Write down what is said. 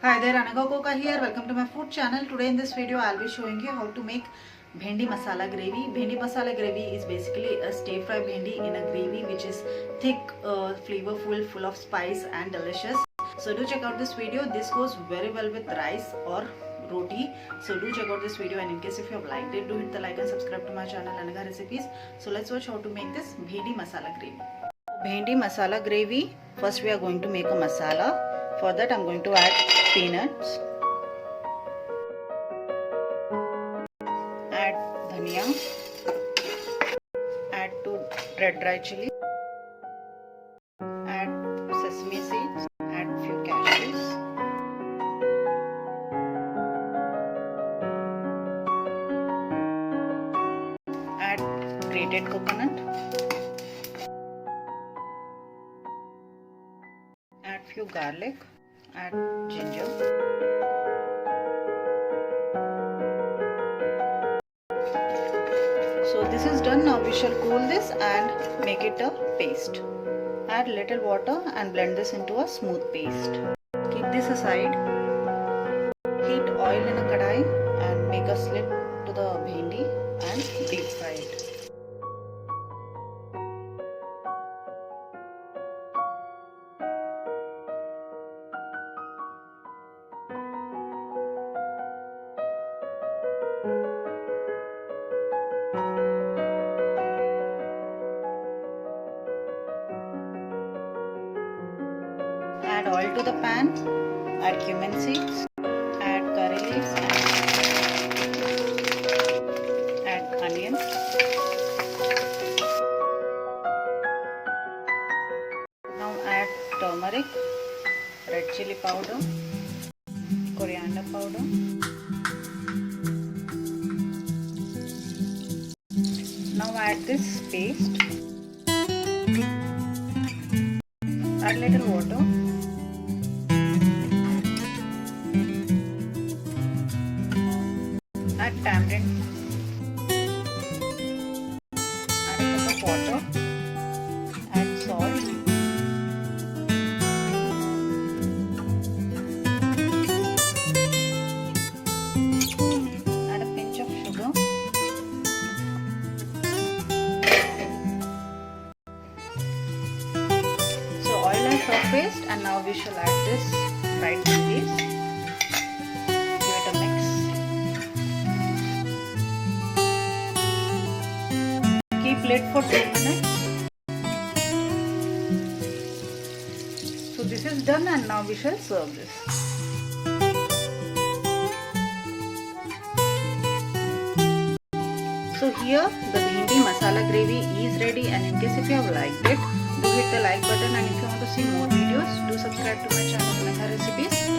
Hi there, Anagha Koka here. Welcome to my food channel. Today in this video I'll be showing you how to make Bhendi Masala Gravy. Bhendi Masala Gravy is basically a stir fry bhendi in a gravy which is thick, flavorful, full of spice and delicious. So do check out this video. This goes very well with rice or roti. So do check out this video, and in case if you have liked it, do hit the like and subscribe to my channel Anagha Recipes. So let's watch how to make this Bhendi Masala Gravy. Bhendi Masala Gravy, first we are going to make a masala. For that I'm going to add peanuts, add dhania, add 2 red dry chili, add sesame seeds, add few cashews, add grated coconut, add few garlic, add ginger, so this is done. Now we shall cool this and make it a paste. Add little water and blend this into a smooth paste. Keep this aside. Heat oil in a kadai and make a slit to the bhendi and deep fry it. Add oil to the pan, add cumin seeds, add curry leaves, add onions, now add turmeric, red chili powder, coriander powder, now add this paste, add little water, add tamarind, add a cup of water, add salt, add a pinch of sugar, so oil has surfaced and now we shall add this fried bhendis. Give it a mix. Keep lid for 2 minutes. So this is done and now we shall serve this. So here the Bhendi Masala Gravy is ready, and in case if you have liked it, do hit the like button, and if you want to see more videos, do subscribe to my channel Anagha Recipes.